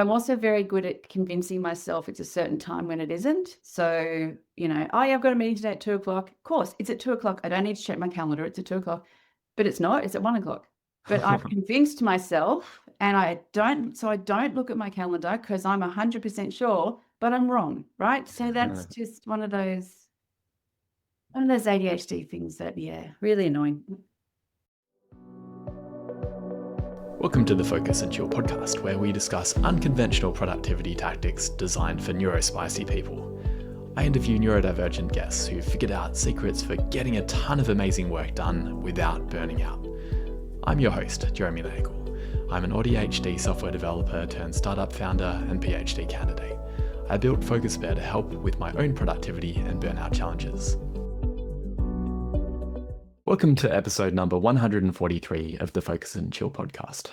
I'm also very good at convincing myself it's a certain time when it isn't. So, oh yeah, I've got a meeting today at 2:00. Of course, it's at 2:00. I don't need to check my calendar. It's at 2:00. But it's not, it's at 1:00. But I've convinced myself and I don't look at my calendar because I'm 100% sure, but I'm wrong, right? So that's just one of those ADHD things that, really annoying. Welcome to the Focus and Chill podcast, where we discuss unconventional productivity tactics designed for neurospicy people. I interview neurodivergent guests who've figured out secrets for getting a ton of amazing work done without burning out. I'm your host, Jeremy Nagel. I'm an ADHD software developer turned startup founder and PhD candidate. I built FocusBear to help with my own productivity and burnout challenges. Welcome to episode number 143 of the Focus and Chill podcast.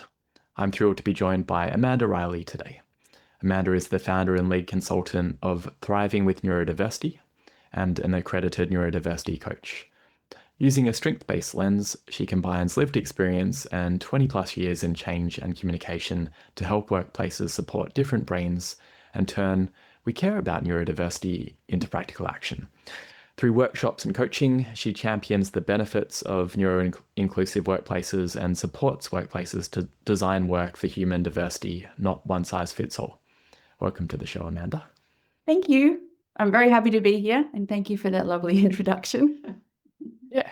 I'm thrilled to be joined by Amanda Riley today. Amanda is the founder and lead consultant of Thriving with Neurodiversity and an accredited neurodiversity coach. Using a strength-based lens, she combines lived experience and 20 plus years in change and communication to help workplaces support different brains and turn "we care about neurodiversity" into practical action. Through workshops and coaching, she champions the benefits of neuroinclusive workplaces and supports workplaces to design work for human diversity, not one size fits all. Welcome to the show, Amanda. Thank you. I'm very happy to be here, and thank you for that lovely introduction. Yeah,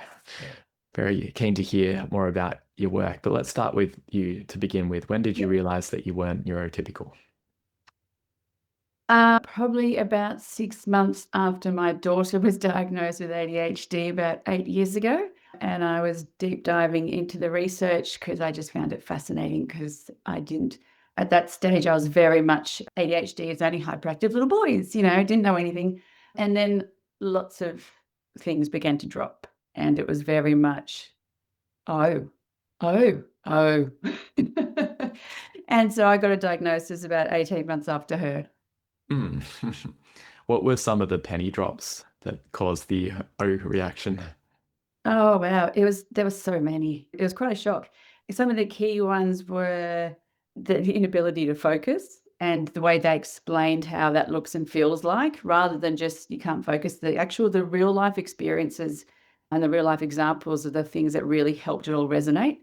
very keen to hear more about your work, but let's start with you to begin with. When did you realize that you weren't neurotypical? Probably about 6 months after my daughter was diagnosed with ADHD about 8 years ago. And I was deep diving into the research because I just found it fascinating because at that stage, I was very much ADHD is only hyperactive little boys, didn't know anything. And then lots of things began to drop. And it was very much, oh. And so I got a diagnosis about 18 months after her. What were some of the penny drops that caused the O reaction? Oh, wow. There were so many. It was quite a shock. Some of the key ones were the inability to focus and the way they explained how that looks and feels like, rather than just you can't focus, the real life experiences and the real life examples of the things that really helped it all resonate.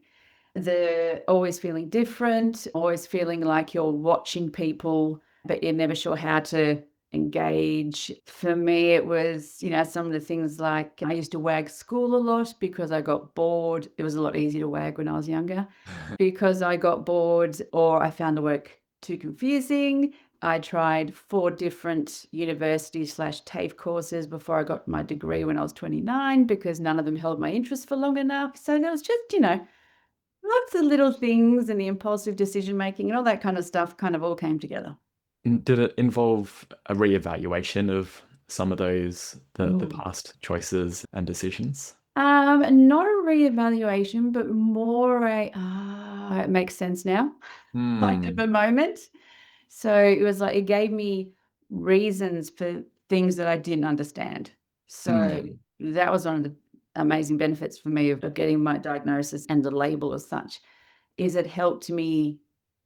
The always feeling different, always feeling like you're watching people, but you're never sure how to engage. For me, it was, some of the things like I used to wag school a lot because I got bored. It was a lot easier to wag when I was younger because I got bored or I found the work too confusing. I tried 4 different university/TAFE courses before I got my degree when I was 29 because none of them held my interest for long enough. So there was just, lots of little things and the impulsive decision making and all that kind of stuff kind of all came together. Did it involve a reevaluation of some of those, the past choices and decisions? Not a reevaluation, but more it makes sense now, like at the moment. So it was like it gave me reasons for things that I didn't understand. So that was one of the amazing benefits for me of getting my diagnosis and the label as such, is it helped me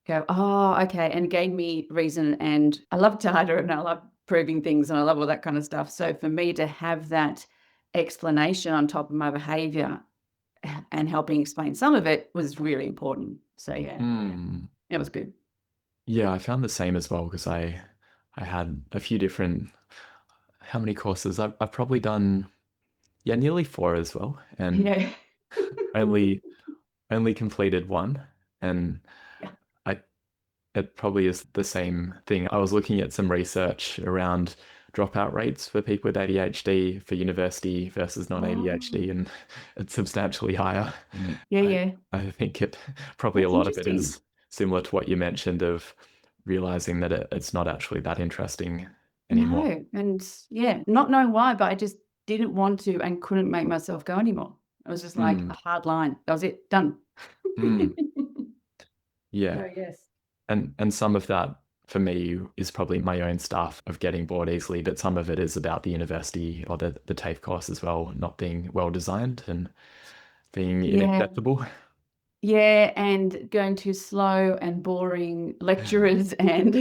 go, oh, okay, and gave me reason. And I love data and I love proving things and I love all that kind of stuff. So for me to have that explanation on top of my behavior and helping explain some of it was really important. So it was good. Yeah, I found the same as well because I had a few different, how many courses? I've probably done, nearly 4 as well, and only completed 1, and it probably is the same thing. I was looking at some research around dropout rates for people with ADHD for university versus non-ADHD, and it's substantially higher. I think probably a lot of it is similar to what you mentioned of realizing that it's not actually that interesting anymore. No, and not knowing why, but I just didn't want to and couldn't make myself go anymore. It was just like a hard line. That was it, done. Yeah. So, yes. And some of that for me is probably my own stuff of getting bored easily, but some of it is about the university or the TAFE course as well, not being well designed and being inaccessible. Yeah, and going to slow and boring lecturers and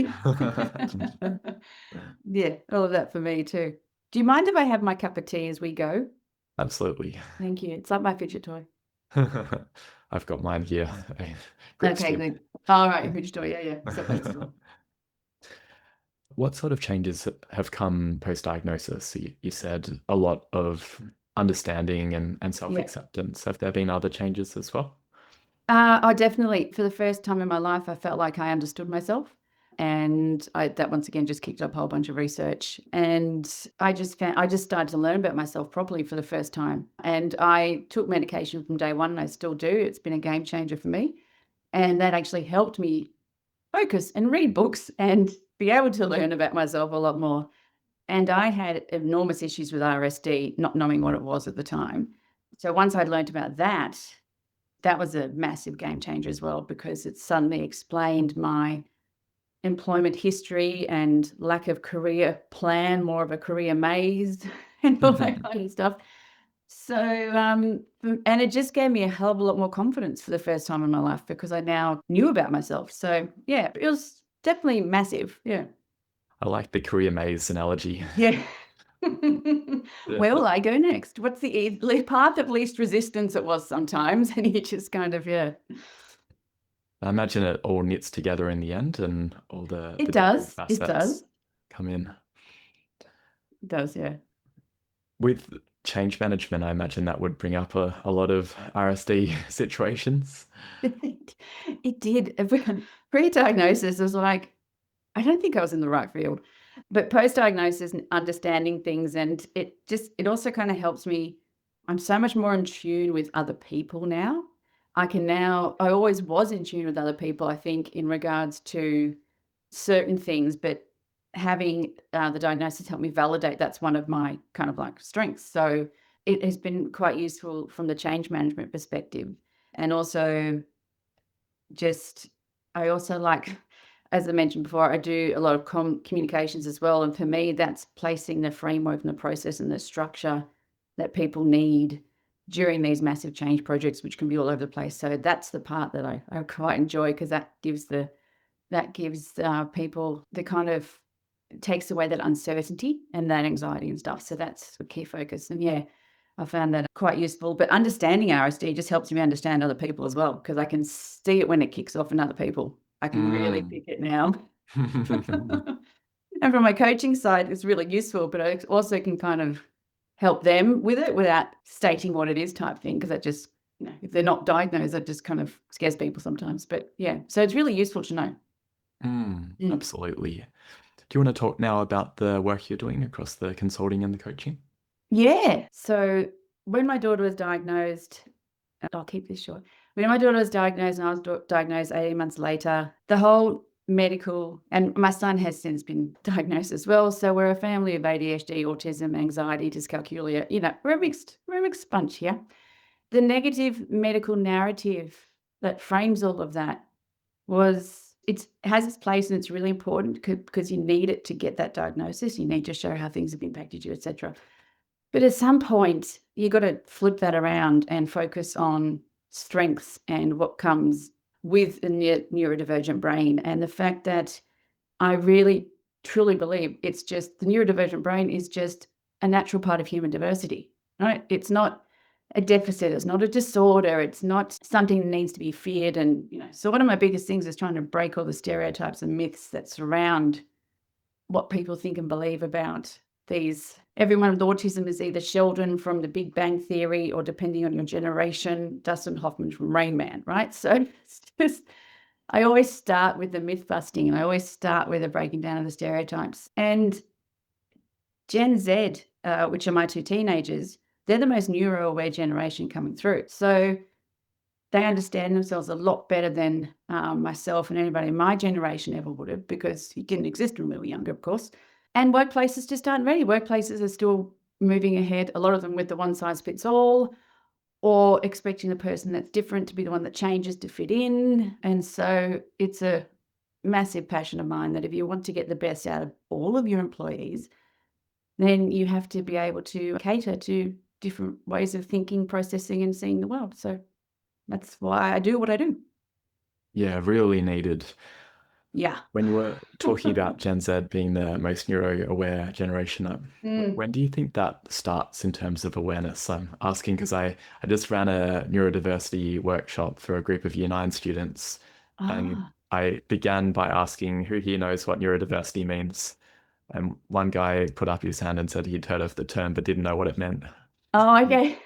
yeah, all of that for me too. Do you mind if I have my cup of tea as we go? Absolutely. Thank you. It's like my fidget toy. I've got mine here. Grip Okay, stick. good. All right, fidget toy. Yeah. So that's What sort of changes have come post-diagnosis? You said a lot of understanding and yeah. self-acceptance. Have there been other changes as well? Oh, definitely. For the first time in my life, I felt like I understood myself. And that once again just kicked up a whole bunch of research. And I just started to learn about myself properly for the first time. And I took medication from day one, and I still do. It's been a game changer for me. And that actually helped me focus and read books and be able to learn about myself a lot more. And I had enormous issues with RSD, not knowing what it was at the time. So once I'd learned about that, that was a massive game changer as well, because it suddenly explained my employment history and lack of career plan, more of a career maze and all that kind of stuff. So, and it just gave me a hell of a lot more confidence for the first time in my life because I now knew about myself. So, yeah, it was definitely massive. Yeah. I like the career maze analogy. Yeah. Yeah. Where will I go next? What's the path of least resistance it was sometimes? And you just kind of, yeah. I imagine it all knits together in the end and all the It different does. It facets does. come in. It does, yeah. With change management, I imagine that would bring up a lot of RSD situations. It did. Pre-diagnosis was like, I don't think I was in the right field. But post-diagnosis and understanding things, and it also kind of helps me. I'm so much more in tune with other people now. I always was in tune with other people, I think, in regards to certain things, but having the diagnosis helped me validate that's one of my kind of like strengths. So it has been quite useful from the change management perspective. And also just, I also like, as I mentioned before, I do a lot of communications as well. And for me, that's placing the framework and the process and the structure that people need during these massive change projects, which can be all over the place. So that's the part that I quite enjoy, because that gives people the kind of, it takes away that uncertainty and that anxiety and stuff. So that's a key focus. And yeah, I found that quite useful. But understanding RSD just helps me understand other people as well, because I can see it when it kicks off in other people. I can really pick it now. And from my coaching side, it's really useful, but I also can kind of help them with it without stating what it is type thing, because that just, if they're not diagnosed, that just kind of scares people sometimes. But yeah, so it's really useful to know. Absolutely. Do you want to talk now about the work you're doing across the consulting and the coaching? Yeah. So when my daughter was diagnosed, I'll keep this short. When my daughter was diagnosed and I was diagnosed 18 months later, the whole medical, and my son has since been diagnosed as well. So we're a family of ADHD, autism, anxiety, dyscalculia. We're a mixed bunch here. The negative medical narrative that frames all of that it has its place, and it's really important because you need it to get that diagnosis. You need to show how things have impacted you, etc. But at some point, you got to flip that around and focus on strengths and what comes with a neurodivergent brain. And the fact that I really, truly believe it's just the neurodivergent brain is just a natural part of human diversity, right? It's not a deficit. It's not a disorder. It's not something that needs to be feared. And, so one of my biggest things is trying to break all the stereotypes and myths that surround what people think and believe about these. Everyone with autism is either Sheldon from the Big Bang Theory, or depending on your generation, Dustin Hoffman from Rain Man, right? So it's just, I always start with the myth busting, and I always start with the breaking down of the stereotypes. And Gen Z, which are my two teenagers, they're the most neuro-aware generation coming through. So they understand themselves a lot better than myself and anybody in my generation ever would have, because it didn't exist when we were younger, of course. And workplaces just aren't ready. Workplaces are still moving ahead, a lot of them with the one size fits all, or expecting the person that's different to be the one that changes to fit in. And so it's a massive passion of mine that if you want to get the best out of all of your employees, then you have to be able to cater to different ways of thinking, processing, and seeing the world. So That's why I do what I do. Yeah, really needed. Yeah. When you were talking about Gen Z being the most neuro-aware generation, Mm. when do you think that starts in terms of awareness? I'm asking because I just ran a neurodiversity workshop for a group of Year 9 students, and Ah. I began by asking who here knows what neurodiversity means. And one guy put up his hand and said he'd heard of the term but didn't know what it meant. Oh, okay.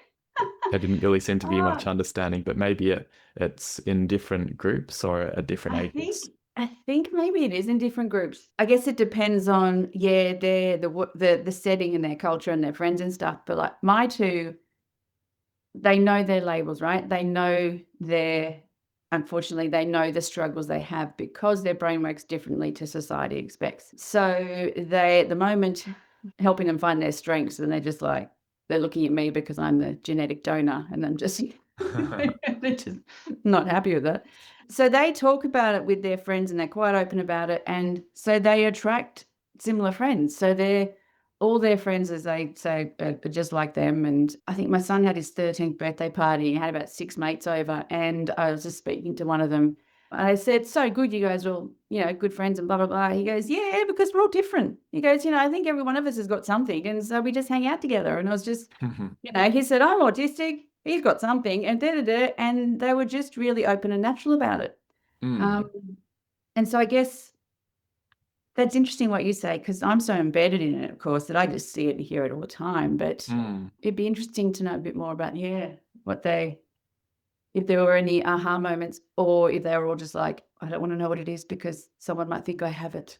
There didn't really seem to be much Ah, understanding, but maybe it's in different groups or at different I think ages. I think maybe it is in different groups. I guess it depends on, yeah, the setting and their culture and their friends and stuff. But like my two, they know their labels, right? They know unfortunately, they know the struggles they have because their brain works differently to society expects. So they, at the moment, helping them find their strengths, and they're just like, they're looking at me because I'm the genetic donor, and I'm just, they're just not happy with it. So they talk about it with their friends, and they're quite open about it. And so they attract similar friends. So they're all their friends, as they say, are just like them. And I think my son had his 13th birthday party. He had about 6 mates over, and I was just speaking to one of them. And I said, "So good, you guys are all, good friends and blah, blah, blah." He goes, "Yeah, because we're all different." He goes, "I think every one of us has got something, and so we just hang out together." And I was just, he said, "I'm autistic, he's got something," and da-da-da, and they were just really open and natural about it. Mm, Um, and so I guess that's interesting what you say, because I'm so embedded in it, of course, that I just see it and hear it all the time. But mm. it'd be interesting to know a bit more about, what if there were any aha moments, or if they were all just like, "I don't want to know what it is because someone might think I have it."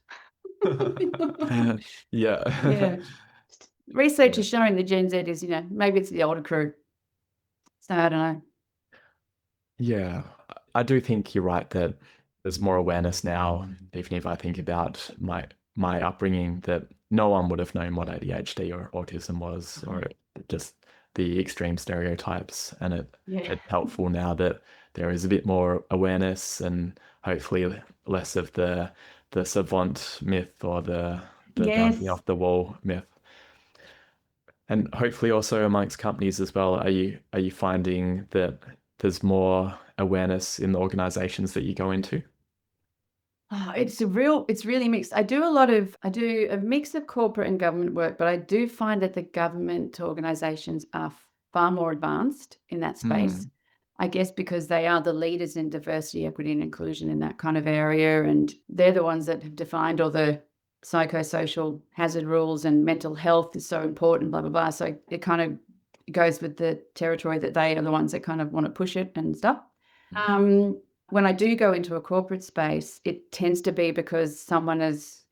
Yeah. Yeah. Research Yeah. is showing the Gen Z is, maybe it's the older crew. So I don't know. Yeah. I do think you're right that there's more awareness now, even if I think about my upbringing, that no one would have known what ADHD or autism was, or just the extreme stereotypes. And Yeah. it's helpful now that there is a bit more awareness and hopefully less of the savant myth or the jumping Yes. off the wall myth. And hopefully also amongst companies as well, are you finding that there's more awareness in the organizations that you go into? Oh, it's really mixed. I do a mix of corporate and government work, but I do find that the government organizations are far more advanced in that space. Mm, I guess because they are the leaders in diversity, equity, and inclusion in that kind of area. And they're the ones that have defined all the psychosocial hazard rules, and mental health is so important, blah, blah, blah. So it kind of goes with the territory that they are the ones that kind of want to push it and stuff. When I do go into a corporate space, it tends to be because someone it's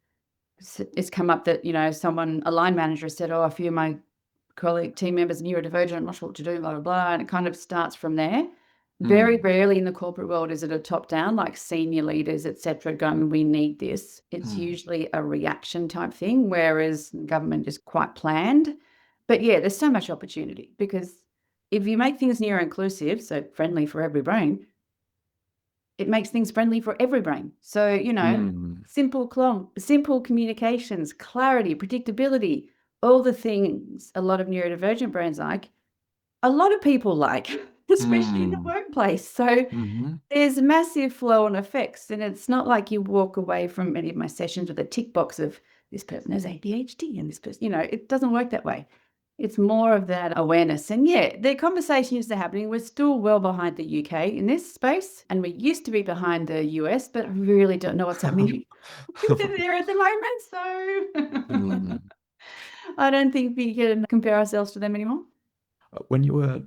come up that, a line manager has said, "Oh, a few of my team members are neurodivergent, I'm not sure what to do, blah, blah, blah." And it kind of starts from there. Very mm, rarely in the corporate world is it a top down, like senior leaders, etc., going, "We need this." It's mm, usually a reaction type thing, whereas government is quite planned. But yeah, there's so much opportunity because if you make things neuro inclusive, so friendly for every brain, it makes things friendly for every brain. So, mm, simple communications, clarity, predictability, all the things a lot of neurodivergent brains like, a lot of people like, especially in the mm, workplace. So mhm. there's massive flow on effects. And it's not like you walk away from any of my sessions with a tick box of this person has ADHD and this person, it doesn't work that way. It's more of that awareness. And yeah, the conversations are happening. We're still well behind the UK in this space, and we used to be behind the US, but I really don't know what's happening there at the moment. So Mm. I don't think we can compare ourselves to them anymore. When you were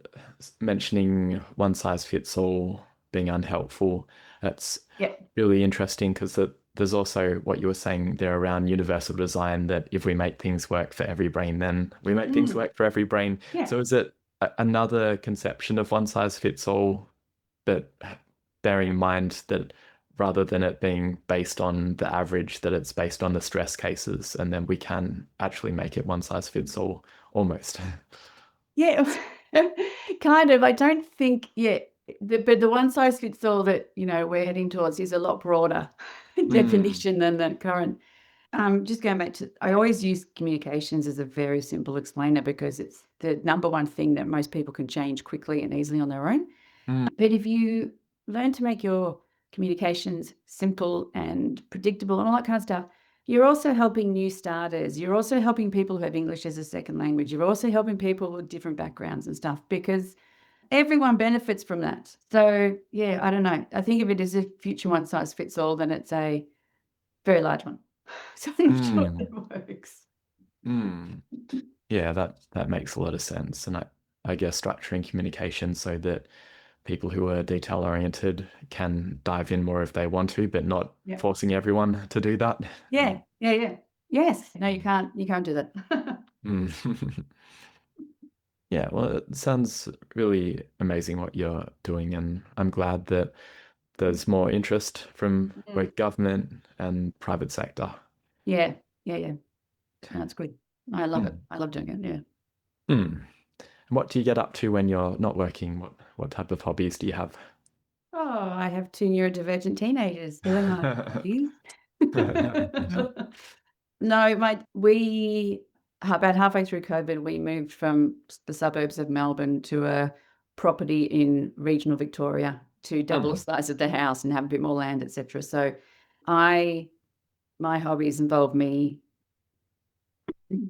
mentioning one size fits all being unhelpful, that's Yeah. really interesting because there's also what you were saying there around universal design, that if we make things work for every brain, then we make things Mm, work for every brain. yeah. So is it another conception of one size fits all, but bearing in mind that rather than it being based on the average, that it's based on the stress cases, and then we can actually make it one size fits all almost. Yeah. Kind of. I don't think, yeah, but the one size fits all that, we're heading towards is a lot broader Mm, definition than the current. Just going back to, I always use communications as a very simple explainer because it's the number one thing that most people can change quickly and easily on their own. Mm. But if you learn to make your communications simple and predictable and all that kind of stuff, you're also helping new starters. You're also helping people who have English as a second language. You're also helping people with different backgrounds and stuff, because everyone benefits from that. So yeah, I don't know. I think if it is a future one size fits all, then it's a very large one. So I'm sure Mm. it works. Mm. Yeah, that makes a lot of sense. And I guess structuring communication so that people who are detail oriented can dive in more if they want to, but not Yeah. forcing everyone to do that. Yeah. Yes. No, you can't do that. Mm. Yeah, well, it sounds really amazing what you're doing, and I'm glad that there's more interest from both government and private sector. Yeah. No, it's good. I love it. Mm. I love doing it. Yeah. Mm. What do you get up to when you're not working? What type of hobbies do you have? Oh, I have two neurodivergent teenagers. They're my hobbies. No, we about halfway through COVID, we moved from the suburbs of Melbourne to a property in regional Victoria to double the Mm. size of the house and have a bit more land, etc. So, my hobbies involve me.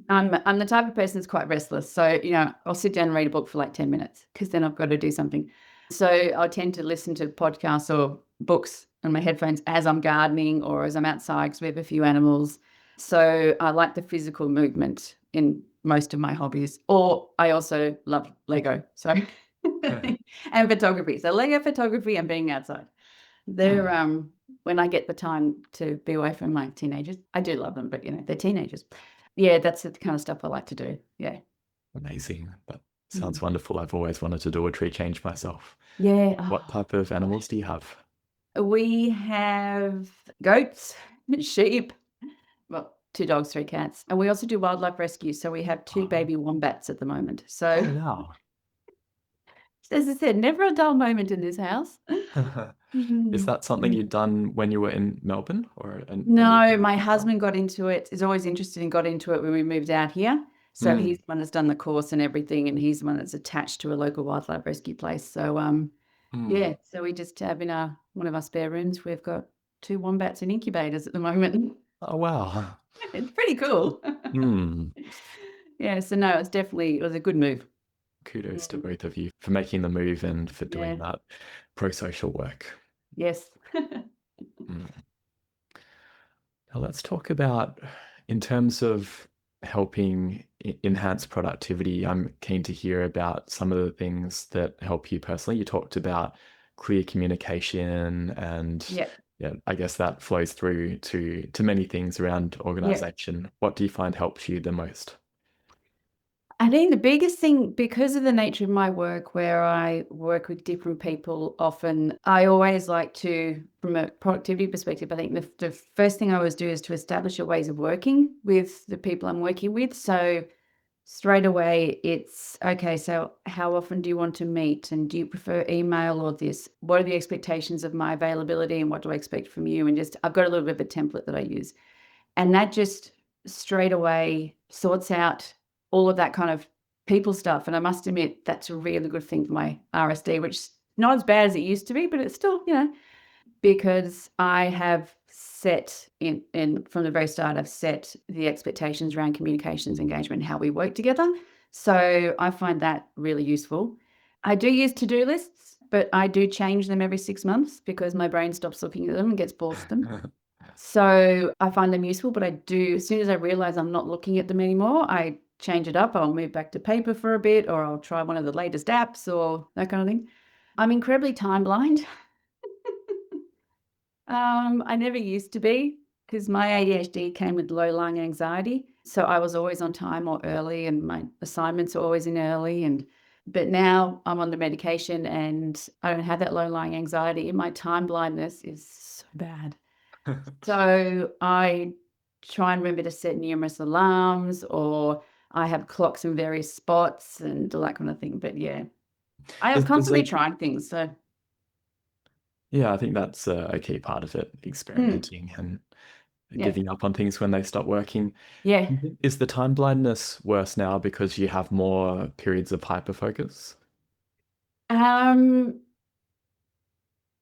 I'm the type of person that's quite restless. So, I'll sit down and read a book for like 10 minutes because then I've got to do something. So I tend to listen to podcasts or books on my headphones as I'm gardening or as I'm outside because we have a few animals. So I like the physical movement in most of my hobbies. Or I also love Lego. So and photography. So Lego, photography, and being outside. They're when I get the time to be away from my teenagers. I do love them, but they're teenagers. Yeah, that's the kind of stuff I like to do. Yeah. Amazing. That Mm. sounds wonderful. I've always wanted to do a tree change myself. Yeah. What type of animals do you have? We have goats, sheep, well, 2 dogs, 3 cats, and we also do wildlife rescue. So we have 2 Oh, baby wombats at the moment. oh So wow. as I said, never a dull moment in this house. Is that something you'd done when you were in Melbourne or a new No, thing my you've done? husband got into it, is always interested and got into it when we moved out here. So he's Mm. the one that's done the course and everything, and he's the one that's attached to a local wildlife rescue place. So Mm. yeah, so we just have in one of our spare rooms, we've got 2 wombats in incubators at the moment. Oh wow. It's pretty cool. Mm. Yeah, so no, it was a good move. Kudos to Mm, both of you for making the move and for doing yeah, that pro-social work. yes. Mm. Now let's talk about, in terms of helping enhance productivity, I'm keen to hear about some of the things that help you personally. You talked about clear communication and Yeah, yeah, I guess that flows through to many things around yeah. organization. What do you find helps you the most? I think the biggest thing, because of the nature of my work, where I work with different people, often I always like to, from a productivity perspective, I think the first thing I always do is to establish your ways of working with the people I'm working with. So straight away, it's okay. So, how often do you want to meet? And do you prefer email or this? What are the expectations of my availability and what do I expect from you? And just, I've got a little bit of a template that I use. And that just straight away sorts out all of that kind of people stuff. And I must admit, that's a really good thing for my RSD, which is not as bad as it used to be, but it's still, because I have set in from the very start, I've set the expectations around communications, engagement, how we work together. So I find that really useful. I do use to-do lists, but I do change them every 6 months because my brain stops looking at them and gets bored of them. So I find them useful, but I do, as soon as I realize I'm not looking at them anymore, I change it up. I'll move back to paper for a bit, or I'll try one of the latest apps or that kind of thing. I'm incredibly time blind. I never used to be because my ADHD came with low lung anxiety. So I was always on time or early, and my assignments are always in early. But now I'm on the medication and I don't have that low lying anxiety, and my time blindness is so bad. So I try and remember to set numerous alarms, or I have clocks in various spots and all that kind of thing. But yeah, I am Is constantly there, trying things. So yeah, I think that's a key part of it, mm, experimenting and yeah, giving up on things when they stop working. yeah. Is the time blindness worse now because you have more periods of hyperfocus?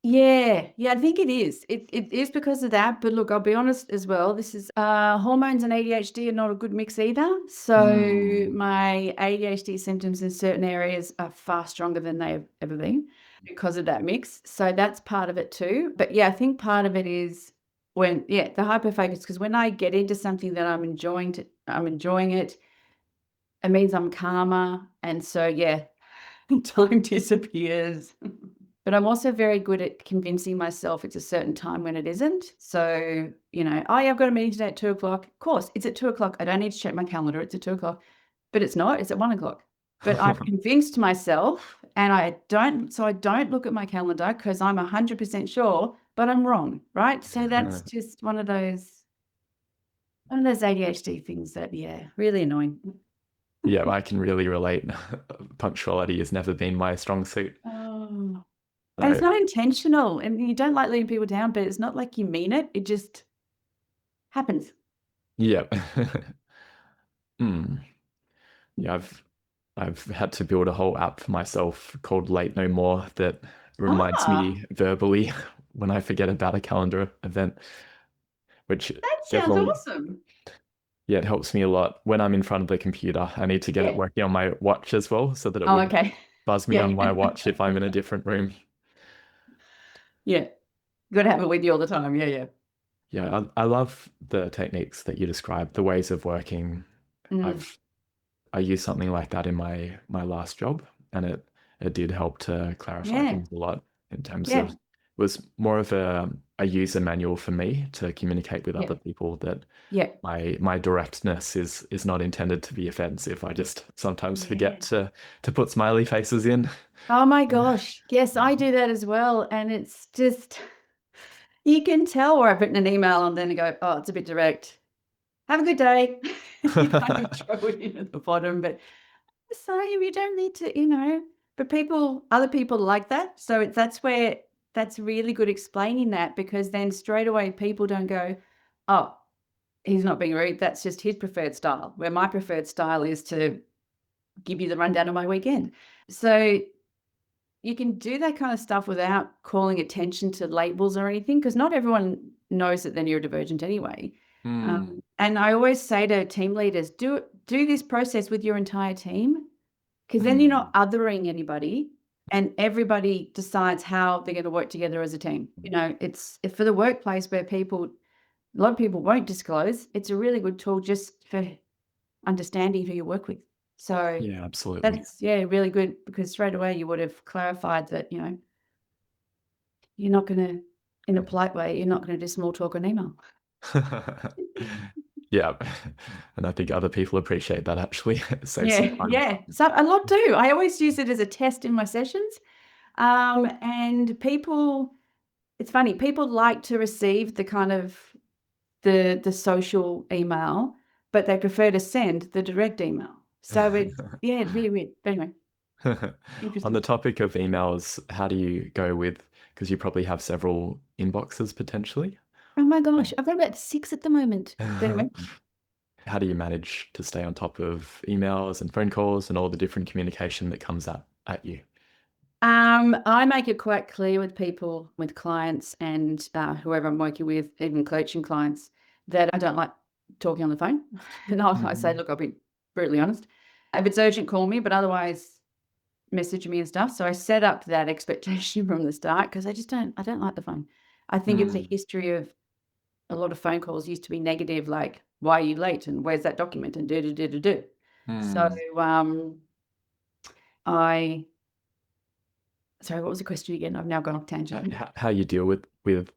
Yeah, I think it is. It is because of that. But look, I'll be honest as well. This is hormones and ADHD are not a good mix either. So Hmm. my ADHD symptoms in certain areas are far stronger than they've ever been because of that mix. So that's part of it too. But yeah, I think part of it is the hyperfocus, because when I get into something that I'm enjoying it. It means I'm calmer. And so yeah, time disappears. But I'm also very good at convincing myself it's a certain time when it isn't. So, oh yeah, I've got a meeting today at 2:00. Of course, it's at 2:00. I don't need to check my calendar. It's at 2:00. But it's not, it's at 1:00. But I've convinced myself, and I don't look at my calendar because I'm 100% sure, but I'm wrong, right? So that's just one of those ADHD things that, yeah, really annoying. Yeah, I can really relate. Punctuality has never been my strong suit. Oh. And it's So, not intentional, and you don't like letting people down, but it's not like you mean it. It just happens. yeah. Hmm. Yeah, I've had to build a whole app for myself called Late No More that reminds Ah, me verbally when I forget about a calendar event, which that sounds definitely, awesome. yeah, it helps me a lot when I'm in front of the computer. I need to get it Yeah. working on my watch as well so that it Oh, would okay. buzz me Yeah. on my watch if I'm in a different room. Yeah. Gotta have it with you all the time. Yeah. Yeah, I love the techniques that you described, the ways of working. Mm. I've I used something like that in my last job, and it did help to clarify Yeah. things a lot in terms of Yeah. it was more of a user manual for me to communicate with Yeah. other people that Yeah. my directness is not intended to be offensive. I just sometimes Yeah. forget to put smiley faces in. Oh my gosh. Yes, I do that as well. And it's just, you can tell where I've written an email and then I go, oh, it's a bit direct. Have a good day. You kind of throw it in at the bottom, but so you don't need to, but other people like that. So that's really good explaining that, because then straight away people don't go, oh, he's not being rude. That's just his preferred style. Where my preferred style is to give you the rundown of my weekend. So you can do that kind of stuff without calling attention to labels or anything, because not everyone knows that they're neurodivergent anyway. Hmm. And I always say to team leaders, do this process with your entire team, because then you're Hmm. not othering anybody, and everybody decides how they're going to work together as a team. It's for the workplace where a lot of people won't disclose. It's a really good tool just for understanding who you work with. So Yeah, absolutely. that's, yeah, really good, because straight away you would have clarified that, you're not going to, in a polite way, you're not going to do small talk on email. Yeah. And I think other people appreciate that actually. It saves some Yeah, time. yeah. So a lot do. I always use it as a test in my sessions. And it's funny, people like to receive the kind of the social email, but they prefer to send the direct email. So it's really weird. But anyway, On the interesting. topic of emails, how do you go with, because you probably have several inboxes potentially? Oh my gosh, I've got about 6 at the moment. But anyway, How do you manage to stay on top of emails and phone calls and all the different communication that comes at you? I make it quite clear with people, with clients, and whoever I'm working with, even coaching clients, that I don't like talking on the phone. And I say, Mhm. look, I'll be brutally honest. If it's urgent, call me, but otherwise message me and stuff. So I set up that expectation from the start, because I don't like the phone. I think it's a Mm. history of a lot of phone calls used to be negative, like, why are you late? And where's that document? And do. So Mm. um, I, sorry, what was the question again? I've now gone off tangent. How you deal with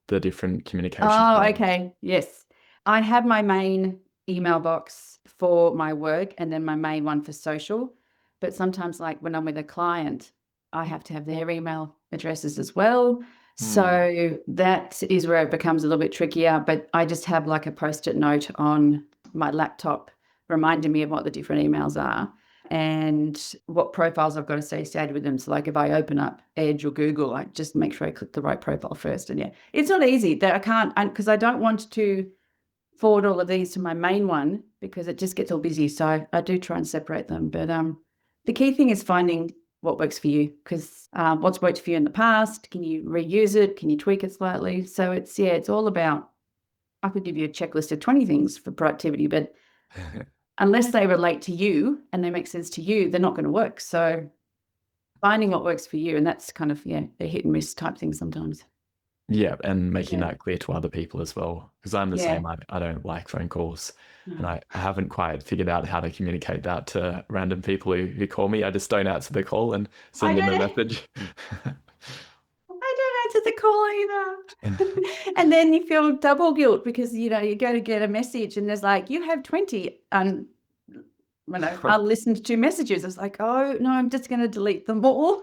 the different communication Oh, channels? okay. Yes. I have my main email box for my work and then my main one for social. But sometimes, like when I'm with a client, I have to have their email addresses as well. Mm. So that is where it becomes a little bit trickier. But I just have like a post-it note on my laptop reminding me of what the different emails are and what profiles I've got associated with them. So like if I open up Edge or Google, I just make sure I click the right profile first. And yeah, it's not easy that I can't, because I don't want to forward all of these to my main one because it just gets all busy. So I do try and separate them. But the key thing is finding what works for you, because what's worked for you in the past, can you reuse it? Can you tweak it slightly? So it's all about, I could give you a checklist of 20 things for productivity, but unless they relate to you and they make sense to you, they're not going to work. So finding what works for you, and that's kind of, a hit and miss type thing sometimes. Yeah, and making Yeah. that clear to other people as well, because I'm the Yeah. same. I don't like phone calls, and No. I haven't quite figured out how to communicate that to random people who call me. I just don't answer the call and I send them a don't message. I don't answer the call either. And then you feel double guilt because, you go to get a message and there's like, you have 20 unlistened to messages. It's like, oh, no, I'm just going to delete them all.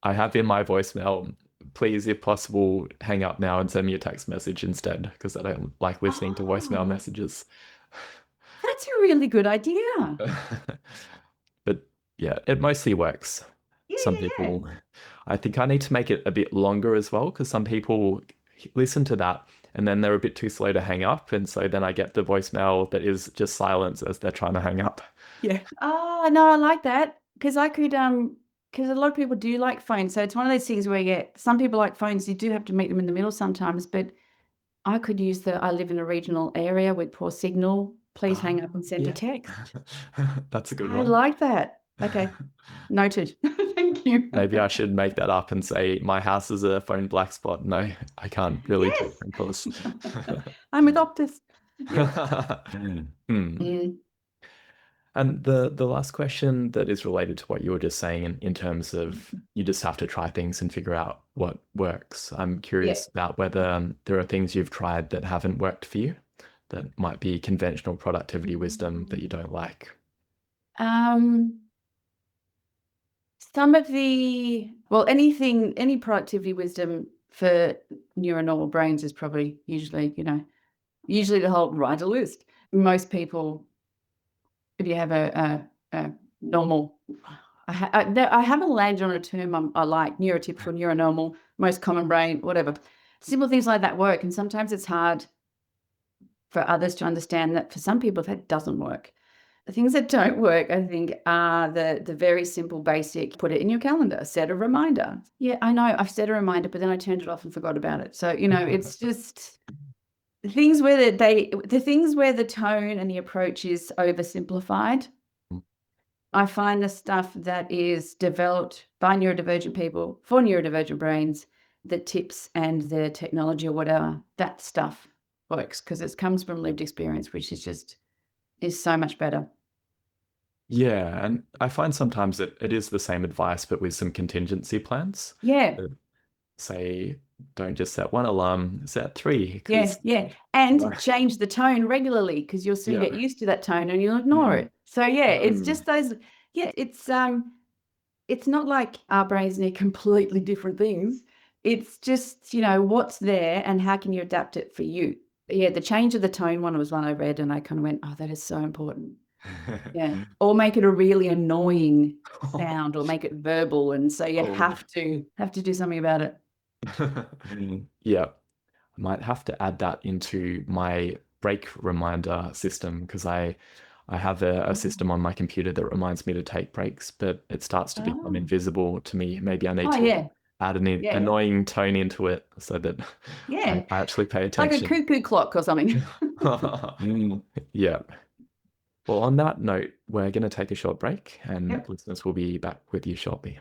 I have in my voicemail, please, if possible, hang up now and send me a text message instead, because I don't like listening to voicemail Oh, messages. that's a really good idea. But yeah, it mostly works. Yeah, Some yeah, yeah. people, I think I need to make it a bit longer as well, because some people listen to that and then they're a bit too slow to hang up. And so then I get the voicemail that is just silence as they're trying to hang up. Yeah. Oh, no, I like that because I could, because a lot of people do like phones. So it's one of those things where, some people like phones. You do have to meet them in the middle sometimes, but I could use I live in a regional area with poor signal. Please hang up and send a Yeah, text. that's a good I one. like that. Okay. Noted. Thank you. Maybe I should make that up and say my house is a phone black spot. No, I can't really Yes. take phone calls. I'm with Optus. Yeah. Hmm. Mm. And the last question that is related to what you were just saying in terms of you just have to try things and figure out what works. I'm Yeah. curious about whether there are things you've tried that haven't worked for you, that might be conventional productivity wisdom that you don't like. Um, some of any productivity wisdom for neuronormal brains is probably usually the whole write a list. Most people, if you have a normal, I haven't landed on a term I like, neurotypical, neuronormal, most common brain, whatever. Simple things like that work. And sometimes it's hard for others to understand that for some people that doesn't work. The things that don't work, I think, are the very simple, basic, put it in your calendar, set a reminder. Yeah, I know I've set a reminder, but then I turned it off and forgot about it. So, it's just things where the things where the tone and the approach is oversimplified. I find the stuff that is developed by neurodivergent people for neurodivergent brains, the tips and the technology or whatever, that stuff works because it comes from lived experience, which is so much better. Yeah, and I find sometimes that it is the same advice, but with some contingency plans. Yeah. Say, don't just set one alarm, set three. Yeah, yeah. And change the tone regularly because you'll soon Yeah. get used to that tone and you'll ignore it. So it's just those, it's not like our brains need completely different things. It's just, what's there and how can you adapt it for you? Yeah, the change of the tone one was one I read and I kind of went, oh, that is so important. Yeah. Or make it a really annoying sound or make it verbal. And so you have to do something about it. Yeah. I might have to add that into my break reminder system because I have a system on my computer that reminds me to take breaks, but it starts to become invisible to me. Maybe I need to add an annoying tone into it so that I actually pay attention. Like a cuckoo clock or something. Yeah. Well, on that note, we're going to take a short break and listeners will be back with you shortly.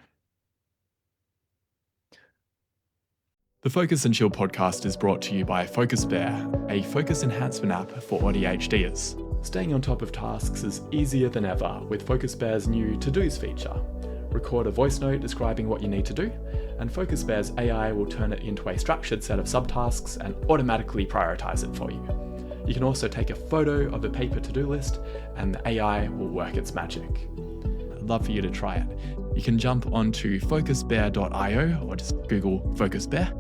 The Focus and Chill podcast is brought to you by Focus Bear, a focus enhancement app for ADHDers. Staying on top of tasks is easier than ever with Focus Bear's new To-Dos feature. Record a voice note describing what you need to do, and Focus Bear's AI will turn it into a structured set of subtasks and automatically prioritize it for you. You can also take a photo of a paper to-do list, and the AI will work its magic. I'd love for you to try it. You can jump onto focusbear.io or just Google Focus Bear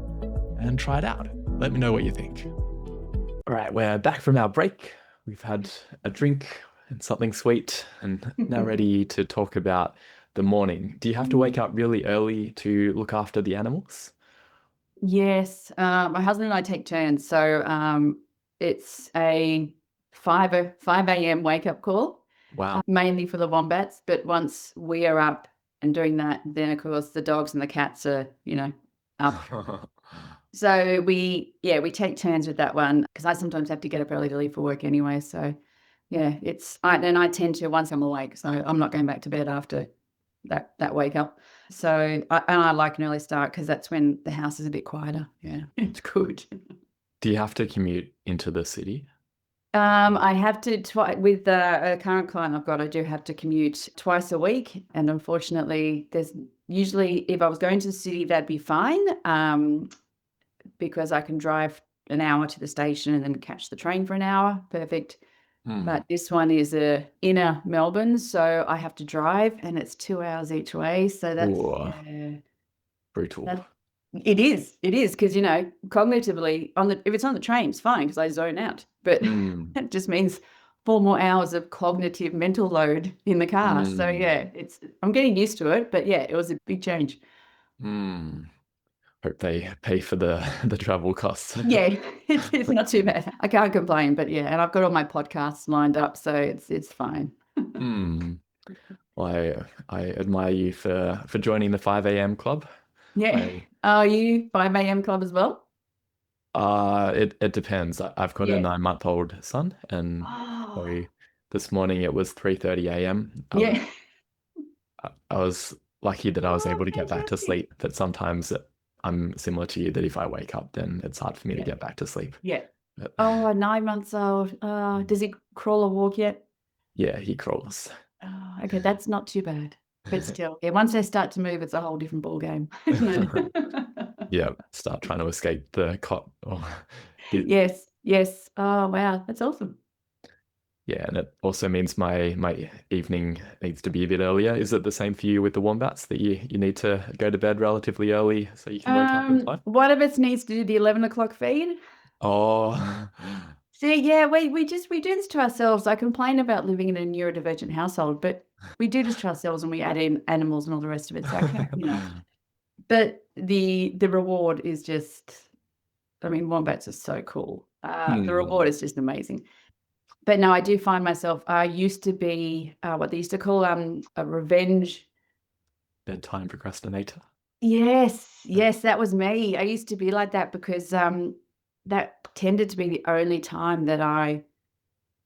and try it out. Let me know what you think. All right, we're back from our break. We've had a drink and something sweet and now ready to talk about the morning. Do you have to wake up really early to look after the animals? Yes. My husband and I take turns. So it's a 5 a.m. wake up call. Wow. mainly for the wombats. But once we are up and doing that, then of course the dogs and the cats are, up. So we take turns with that one because I sometimes have to get up early to leave for work anyway. So yeah, and I tend to, once I'm awake, so I'm not going back to bed after that wake up. So I like an early start because that's when the house is a bit quieter. Yeah, it's good. Do you have to commute into the city? I have to with the current client I've got. I do have to commute twice a week, and unfortunately, there's usually, if I was going to the city, that'd be fine, because I can drive an hour to the station and then catch the train for an hour. Perfect. But this one is inner Melbourne, so I have to drive, and it's 2 hours each way. So that's Brutal. it is because cognitively if it's on the train, it's fine because I zone out. But it just means 4 more hours of cognitive mental load in the car. So yeah, I'm getting used to it, but yeah, it was a big change. Hope they pay for the travel costs. Yeah, it's not too bad. I can't complain, but yeah, and I've got all my podcasts lined up, so it's fine. Well, I admire you for joining the 5 a.m. club. Yeah. Are you 5 a.m. club as well? It depends. I've got a 9-month-old son, and Oh, so this morning it was 3:30 a.m. yeah. I was lucky that I was Oh, able to get back to fantastic. sleep, but sometimes I'm similar to you that if I wake up, then it's hard for me to Yeah. get back to sleep. Yeah. But Oh, 9 months old. Does he crawl or walk yet? yeah, he crawls. Oh, okay, that's not too bad. But still, yeah, once they start to move, it's a whole different ball game, isn't it? Yeah, start trying to escape the cot. Yes, yes. Oh, wow, that's awesome. Yeah, and it also means my evening needs to be a bit earlier. Is it the same for you with the wombats that you need to go to bed relatively early so you can wake up in time? One of us needs to do the 11 o'clock feed. Oh, See, yeah, we do this to ourselves. I complain about living in a neurodivergent household, but we do this to ourselves and we add in animals and all the rest of it. So I can't. But the reward is just, I mean, wombats are so cool. The reward is just amazing. But no, I do find myself, I used to be what they used to call a revenge. Bedtime procrastinator. Yes, that was me. I used to be like that because that tended to be the only time that I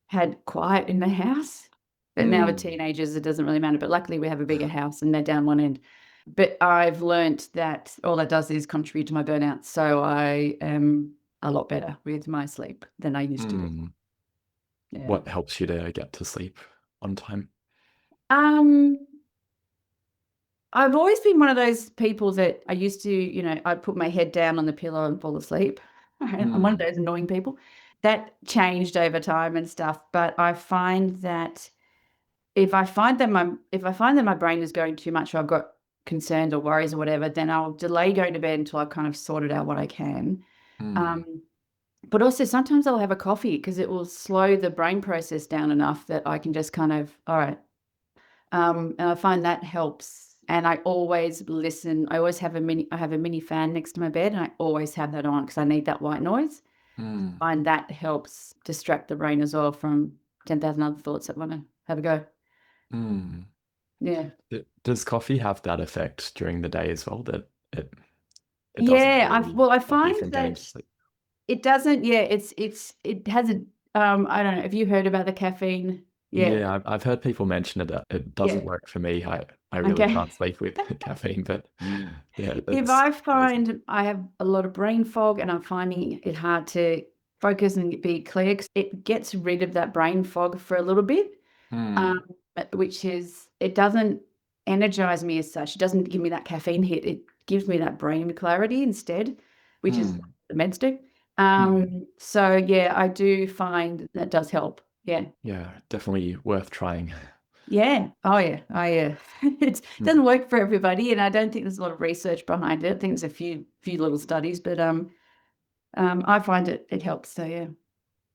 had quiet in the house. But now with teenagers, it doesn't really matter. But luckily, we have a bigger house and they're down one end. But I've learnt that all that does is contribute to my burnout. So I am a lot better with my sleep than I used to be. Yeah. What helps you to get to sleep on time? I've always been one of those people that I used to, I'd put my head down on the pillow and fall asleep. I'm one of those annoying people. That changed over time and stuff. But I find that if I find that my brain is going too much, or I've got concerns or worries or whatever, then I'll delay going to bed until I've kind of sorted out what I can. But also sometimes I'll have a coffee because it will slow the brain process down enough that I can just kind of, all right. And I find that helps. And I always listen. I always have a mini fan next to my bed, and I always have that on because I need that white noise. Find that helps distract the brain as well from 10,000 other thoughts that want to have a go. Yeah. Does coffee have that effect during the day as well, that it doesn't Yeah, really I stop you find from getting that to sleep? it doesn't. Yeah, it has a. I don't know. Have you heard about the caffeine? Yeah. Yeah, I've heard people mention it. It doesn't Yeah. work for me. I really Okay. can't sleep with caffeine, but yeah, If that's I amazing. find I have a lot of brain fog and I'm finding it hard to focus and be clear, 'cause it gets rid of that brain fog for a little bit, which is, it doesn't energize me as such. It doesn't give me that caffeine hit. It gives me that brain clarity instead, which is what the meds do. So yeah, I do find that does help. Yeah. Yeah, definitely worth trying. Yeah. Oh, yeah. It doesn't work for everybody, and I don't think there's a lot of research behind it. I think there's a few little studies, but I find it helps. So yeah.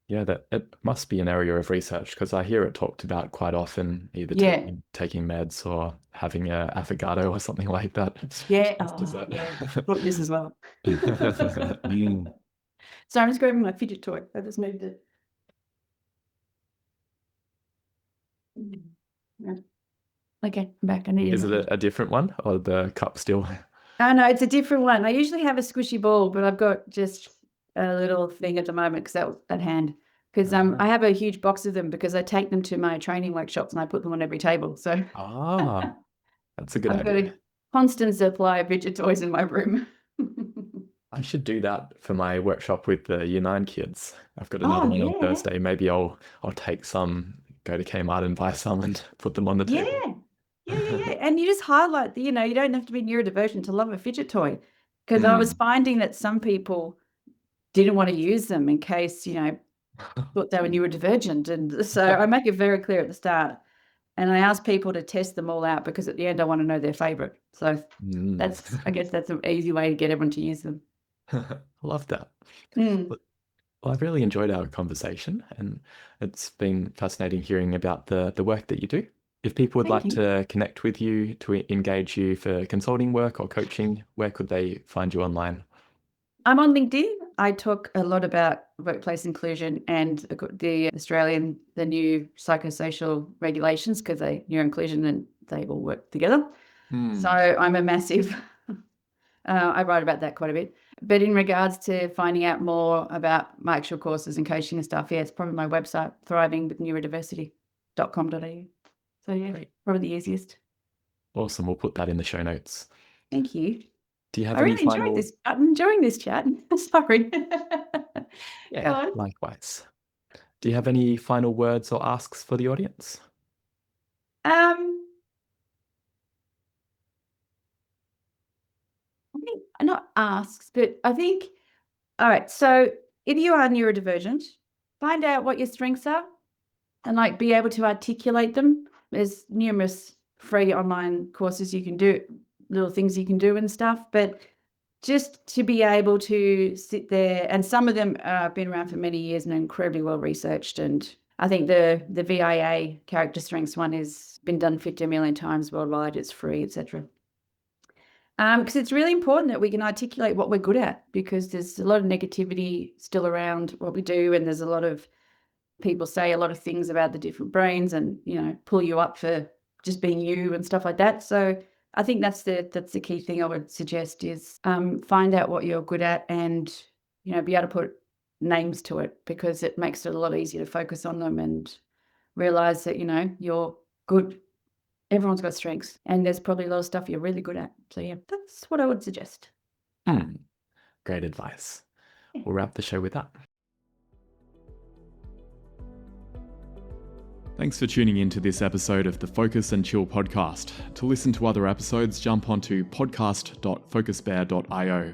Yeah, that it must be an area of research because I hear it talked about quite often, either Yeah. taking meds or having a affogato or something like that. Yeah. Does Oh, that? yeah. Got this as well. Mm. So I'm just grabbing my fidget toy. I just moved it. Yeah. Okay, I'm back. I need Is it a different one or the cup still? Oh, no, it's a different one. I usually have a squishy ball, but I've got just a little thing at the moment because that was at hand. Because I have a huge box of them because I take them to my training workshops and I put them on every table. So That's a good I've got idea. a constant supply of fidget toys in my room. I should do that for my workshop with the Year 9 kids. I've got another Oh, one on yeah. Thursday. Maybe I'll take some, go to Kmart and buy some and put them on the Yeah. table. Yeah. And you just highlight you don't have to be neurodivergent to love a fidget toy. Because I was finding that some people didn't want to use them in case, thought they were neurodivergent. And so I make it very clear at the start. And I ask people to test them all out because at the end I want to know their favorite. So I guess that's an easy way to get everyone to use them. I love that. Mm. Well, I've really enjoyed our conversation and it's been fascinating hearing about the work that you do. If people would Thank like you. to connect with you, to engage you for consulting work or coaching, where could they find you online? I'm on LinkedIn. I talk a lot about workplace inclusion and the new psychosocial regulations because neuroinclusion and they all work together. So I'm a massive, I write about that quite a bit. But in regards to finding out more about my actual courses and coaching and stuff, it's probably my website, thrivingwithneurodiversity.com.au. So Great. probably the easiest. Awesome. We'll put that in the show notes. Thank you. Do you have I any really enjoyed final? this. I'm enjoying this chat. Sorry. Yeah, Go on. likewise. Do you have any final words or asks for the audience? I think not asks, but I think, all right, so if you are neurodivergent, find out what your strengths are and be able to articulate them. There's numerous free online courses you can do, little things you can do and stuff, but just to be able to sit there, and some of them have been around for many years and are incredibly well researched. And I think the VIA character strengths one has been done 50 million times worldwide. It's free, etc. Because it's really important that we can articulate what we're good at, because there's a lot of negativity still around what we do, and there's a lot of people say a lot of things about the different brains and pull you up for just being you and stuff like that. So I think that's the key thing I would suggest is find out what you're good at and be able to put names to it, because it makes it a lot easier to focus on them and realize that you're good. Everyone's got strengths, and there's probably a lot of stuff you're really good at. So yeah, that's what I would suggest. Great advice. We'll wrap the show with that. Thanks for tuning in to this episode of the Focus and Chill podcast. To listen to other episodes, jump onto podcast.focusbear.io.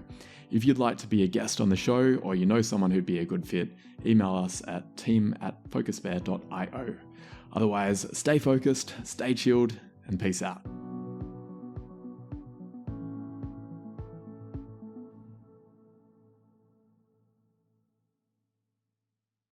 If you'd like to be a guest on the show or you know someone who'd be a good fit, email us at team@focusbear.io. Otherwise, stay focused, stay chilled, and peace out.